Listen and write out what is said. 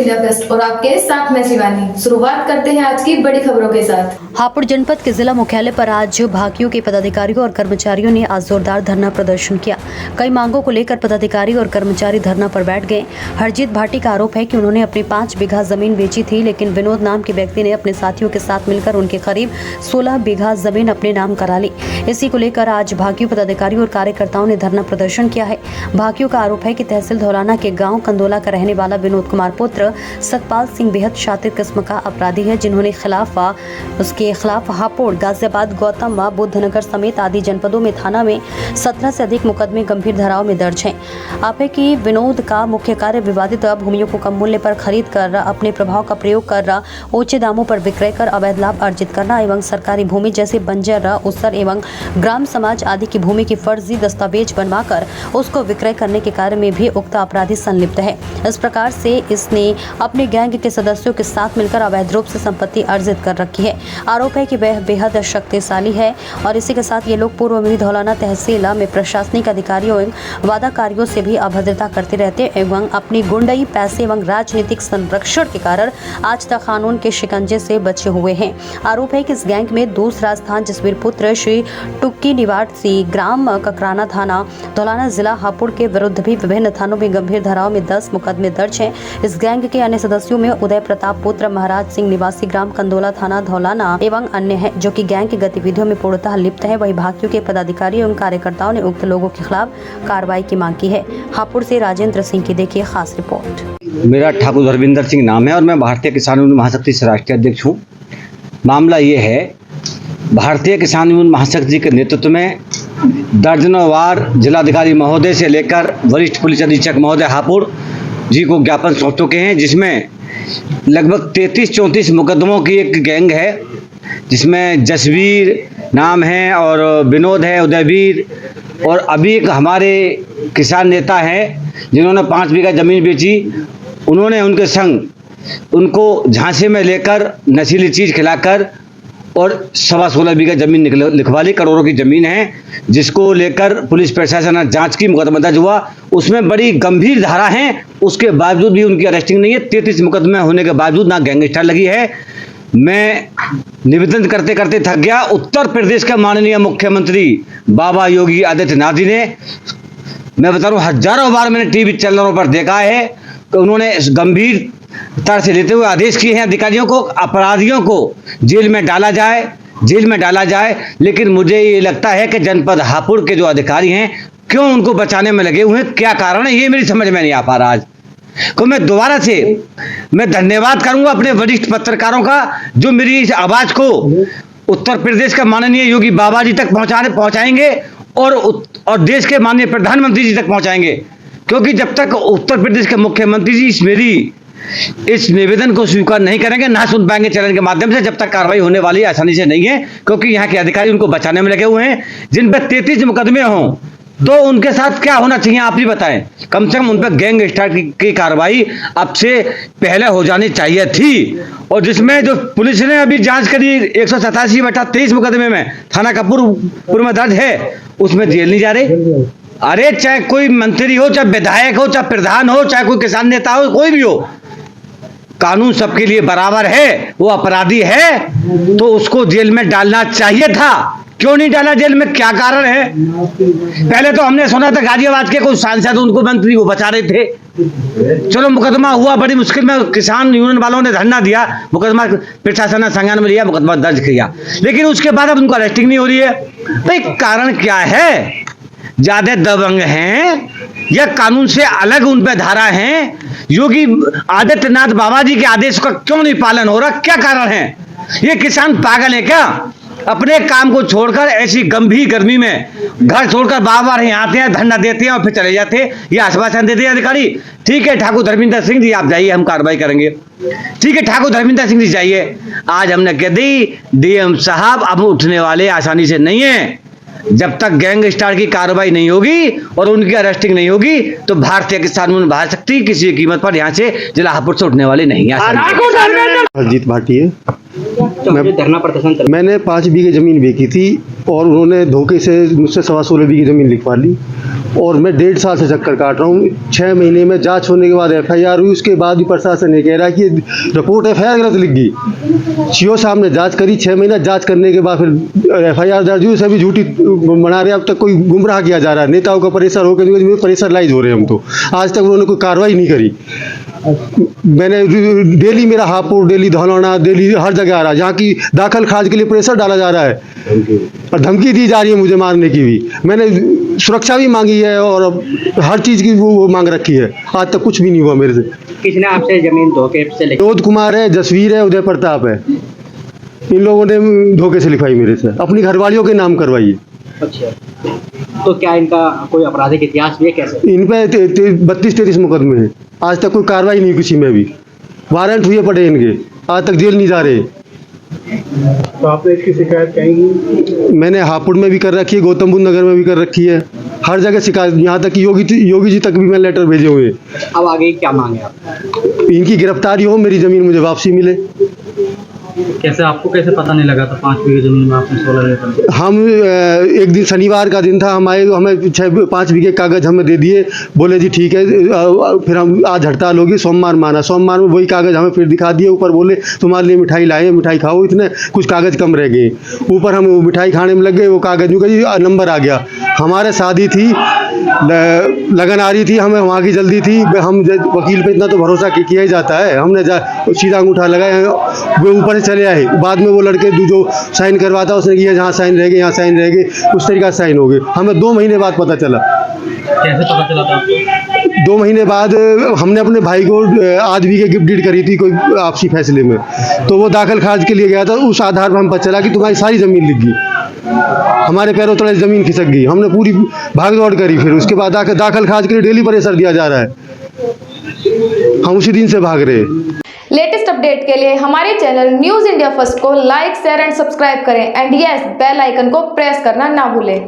जिला फेस्ट और आपके साथ में शिवानी। शुरुआत करते हैं आज की बड़ी खबरों के साथ। हापुड़ जनपद के जिला मुख्यालय पर आज भाकियों के पदाधिकारियों और कर्मचारियों ने आज जोरदार धरना प्रदर्शन किया। कई मांगों को लेकर पदाधिकारी और कर्मचारी धरना पर बैठ गए। हरजीत भाटी का आरोप है कि उन्होंने अपनी 5 बीघा जमीन बेची थी, लेकिन विनोद नाम के व्यक्ति ने अपने साथियों के साथ मिलकर उनके करीब 16 बीघा जमीन अपने नाम करा ली। इसी को लेकर आज भाकियों पदाधिकारियों और कार्यकर्ताओं ने धरना प्रदर्शन किया है। भाकियों का आरोप है कि तहसील धौलाना के गाँव कंदोला का रहने वाला विनोद कुमार पुत्र सतपाल सिंह बेहद शातिर किस्म का अपराधी है, जिन्होंने उसके खिलाफ हापुड़, गाजियाबाद, गौतम व बुद्धनगर समेत आदि जनपदों में थाना में 17 से अधिक मुकदमे गंभीर धाराओं में दर्ज हैं। आप है कि विनोद का मुख्य कार्य विवादित भूमियों को कम मूल्य पर खरीद कर अपने प्रभाव का प्रयोग कर ऊंचे दामों पर विक्रय कर अवैध लाभ अर्जित करना एवं सरकारी भूमि जैसे बंजर, उसर एवं ग्राम समाज आदि की भूमि की फर्जी दस्तावेज बनवाकर उसको विक्रय करने के कार्य में भी उक्त अपराधी संलिप्त है। इस प्रकार से इसने अपने गैंग के सदस्यों के साथ मिलकर अवैध रूप से संपत्ति अर्जित कर रखी है। आरोप है कि वह बेहद शक्तिशाली है और इसी के साथ ये लोग पूर्व में धौलाना तहसील में प्रशासनिक अधिकारियों एवं वादाकारियों से भी अभद्रता करते रहते एवं अपनी गुंडई, पैसे एवं राजनीतिक संरक्षण के कारण आज तक कानून के शिकंजे से बचे हुए हैं। आरोप है कि इस गैंग में दूसरा स्थान जसवीर पुत्र श्री टुक्की निवासी ग्राम ककराना थाना धौलाना जिला हापुड़ के विरुद्ध भी विभिन्न थानों में गंभीर धाराओं में 10 मुकदमे दर्ज हैं। इस गैंग के अन्य सदस्यों में उदय प्रताप पुत्र महाराज सिंह निवासी ग्राम कंदोला थाना धौलाना एवं अन्य है, जो कि गैंग की गतिविधियों में पूर्णतः लिप्त है। वही भाकियों के पदाधिकारी एवं कार्यकर्ताओं ने उक्त लोगों के खिलाफ कार्रवाई की मांग की है। हापुड़ से राजेंद्र सिंह की देखिए खास रिपोर्ट। मेरा ठाकुर धर्मेंद्र सिंह नाम है और मैं भारतीय किसान यूनियन महाशक्ति से राष्ट्रीय अध्यक्ष हूँ। मामला ये है, भारतीय किसान यूनियन महाशक्ति जी के नेतृत्व में दर्जनों बार जिलाधिकारी महोदय से लेकर वरिष्ठ पुलिस अधीक्षक महोदय हापुड़ जी को ज्ञापन सौंप चुके हैं, जिसमें लगभग 33-34 मुकदमों की एक गैंग है, जिसमें जसवीर नाम है और विनोद है, उदयवीर, और अभी एक हमारे किसान नेता हैं जिन्होंने 5 बीघा ज़मीन बेची। उन्होंने उनके संग उनको झांसे में लेकर नशीली चीज़ खिलाकर और 16.25 बीघा ज़मीन लिखवा ली। करोड़ों की ज़मीन है, जिसको लेकर पुलिस प्रशासन ने जांच की, मुकदमा दर्ज हुआ। उसमें बड़ी गंभीर धारा हैं, उसके बावजूद भी उनकी अरेस्टिंग नहीं है। 33 मुकदमे होने के बावजूद ना गैंगस्टर लगी है। मैं निवेदन करते करते थक गया। उत्तर प्रदेश के माननीय मुख्यमंत्री बाबा योगी आदित्यनाथ जी ने, मैं बता रहा हूँ, हजारों बार मैंने टीवी चैनलों पर देखा है कि उन्होंने गंभीर तरह से लेते हुए आदेश किए हैं अधिकारियों को, अपराधियों को जेल में डाला जाए। लेकिन मुझे ये लगता है कि जनपद हापुड़ के जो अधिकारी हैं, क्यों उनको बचाने में लगे हुए हैं, क्या कारण है, ये मेरी समझ में नहीं आ पा रहा आज। तो मैं दोबारा से धन्यवाद करूंगा अपने वरिष्ठ पत्रकारों का, जो मेरी इस आवाज को उत्तर प्रदेश का माननीय योगी बाबा जी तक पहुंचाएंगे और देश के माननीय प्रधानमंत्री जी तक पहुंचाएंगे। क्योंकि जब तक उत्तर प्रदेश के मुख्यमंत्री जी मेरी इस निवेदन को स्वीकार नहीं करेंगे, ना सुन पाएंगे चैनल के माध्यम से, जब तक कार्रवाई होने वाली आसानी से नहीं है। क्योंकि यहाँ के अधिकारी उनको बचाने में लगे हुए हैं। जिन पर 33 मुकदमे हों तो उनके साथ क्या होना चाहिए आप ही बताएं। कम से कम उन पर गैंग स्टार की कार्रवाई अब से पहले हो जानी चाहिए थी। और जिसमें जो पुलिस ने अभी जांच करी 187/23 मुकदमे में थाना कपूरपुर में दर्ज है, उसमें जेल नहीं जा रहे। अरे चाहे कोई मंत्री हो, चाहे विधायक हो, चाहे प्रधान हो, चाहे कोई किसान नेता हो, कोई भी हो, कानून सबके लिए बराबर है। वो अपराधी है तो उसको जेल में डालना चाहिए था। क्यों नहीं डाला जेल में, क्या कारण है? पहले तो हमने सुना था गाजियाबाद के कुछ सांसद उनको मंत्री वो बचा रहे थे। चलो मुकदमा हुआ, बड़ी मुश्किल में किसान यूनियन वालों ने धरना दिया, मुकदमा प्रशासन ने संज्ञान में लिया, मुकदमा दर्ज किया, लेकिन उसके बाद अब उनको अरेस्टिंग नहीं हो रही है। भाई कारण क्या है? ज्यादा दबंग हैं या कानून से अलग उन पे धारा है? योगी आदित्यनाथ बाबा जी के आदेश का क्यों नहीं पालन हो रहा? क्या कारण है? ये किसान पागल है क्या? अपने काम को छोड़कर ऐसी गंभीर गर्मी में घर छोड़कर बार-बार यहाँ आते हैं, धरना देते हैं और फिर चले जाते हैं। ये आश्वासन देते हैं अधिकारी। ठीक है ठाकुर धर्मेंद्र सिंह जी, आप जाइए, हम कार्रवाई करेंगे। ठीक है ठाकुर धर्मेंद्र सिंह जी जाइए। आज हमने कह दी डीएम साहब अब उठने वाले आसानी से नहीं है। जब तक गैंगस्टर की कार्रवाई नहीं होगी और उनकी अरेस्टिंग नहीं होगी तो भारतीय किसान यूनियन महाशक्ति किसी कीमत पर यहाँ से जिला हापुड़ से उठने वाले नहीं है। हरजीत भाटी है। तो मुझे धरना प्रदर्शन कर मैंने 5 बीघे ज़मीन बेची थी और उन्होंने धोखे से मुझसे 16.25 बीघे ज़मीन लिखवा ली और मैं 1.5 साल से चक्कर काट रहा हूँ। 6 महीने में जांच होने के बाद FIR हुई, उसके बाद भी प्रशासन ये कह रहा है कि रिपोर्ट FIR गलत लिख गई। सीओ साहब ने जांच करी, 6 महीना जांच करने के बाद फिर FIR दर्ज हुई, सभी झूठी बना रहे हैं। अब तक कोई गुमराह किया जा रहा है, नेताओं का प्रेशर होकर प्रेशरलाइज हो रहे हैं हम तो। आज तक उन्होंने कोई कार्रवाई नहीं करी। मैंने डेली मेरा हापुड़, डेली धौलौना, डेली हर जगह आ रहा है, जहाँ की दाखिल खारिज के लिए प्रेशर डाला जा रहा है और धमकी दी जा रही है मुझे मारने की भी। मैंने सुरक्षा भी मांगी है और हर चीज़ की वो मांग रखी है। आज तक कुछ भी नहीं हुआ मेरे से। किसने आपसे जमीन धोखे से लिखी? विनोद कुमार है, जसवीर है, उदय प्रताप है। इन लोगों ने धोखे से लिखवाई मेरे से, अपनी घरवालियों के नाम करवाई। अच्छा, तो क्या इनका कोई आपराधिक इतिहास भी है? कैसे इन पे 32-33 मुकदमे हैं। आज तक कोई कार्रवाई नहीं किसी में भी। वारंट हुए पड़े इनके, आज तक जेल नहीं जा रहे। तो आपने इसकी शिकायत कहीं? मैंने हापुड़ में भी कर रखी है, गौतम बुद्ध नगर में भी कर रखी है, हर जगह शिकायत। यहाँ तक कि योगी जी तक भी मैं लेटर भेजे हुए हैं। अब आगे क्या मांगे आप? इनकी गिरफ्तारी हो, मेरी ज़मीन मुझे वापसी मिले। कैसे आपको कैसे पता नहीं लगा था 5 बीघे जमीन में आपने 16 एकड़? हम एक दिन शनिवार का दिन था, हमें 5 बीघे कागज़ हमें दे दिए, बोले जी ठीक है। फिर हम आज हड़ताल होगी, सोमवार माना। सोमवार में वही कागज़ हमें फिर दिखा दिए। ऊपर बोले तुम्हारे लिए मिठाई लाए हैं, मिठाई खाओ, इतने कुछ कागज़ कम रह गए। ऊपर हम मिठाई खाने में लग गए, वो कागज़ जी नंबर आ गया। हमारे शादी थी, लगन आ रही थी, हमें वहाँ की जल्दी थी। हम वकील पे इतना तो भरोसा किया ही जाता है। हमने सीधा अंगूठा लगाया, वो ऊपर से चले आए। बाद में वो लड़के जो साइन करवाता उसने किया, जहाँ साइन रह गए यहाँ साइन रह गए, उस तरीका से साइन हो गए। हमें 2 महीने बाद पता चला। कैसे पता चला था आपको? 2 महीने बाद हमने अपने भाई को 8 बीघे गिफ्ट डीड करी थी कोई आपसी फैसले में, तो वो दाखिल खारिज के लिए गया था। उस आधार पर हम पता चला कि तुम्हारी सारी ज़मीन लिख गई, हमारे पैरों तले ज़मीन खिसक गई। हमने पूरी भाग दौड़ करी। फिर उसके बाद दाखिल खारिज के लिए डेली प्रेशर दिया जा रहा है। हम उसी दिन से भाग रहे हैं। लेटेस्ट अपडेट के लिए हमारे चैनल न्यूज़ इंडिया फर्स्ट को लाइक, शेयर एंड सब्सक्राइब करें एंड यस, बेल आइकन को प्रेस करना ना भूलें।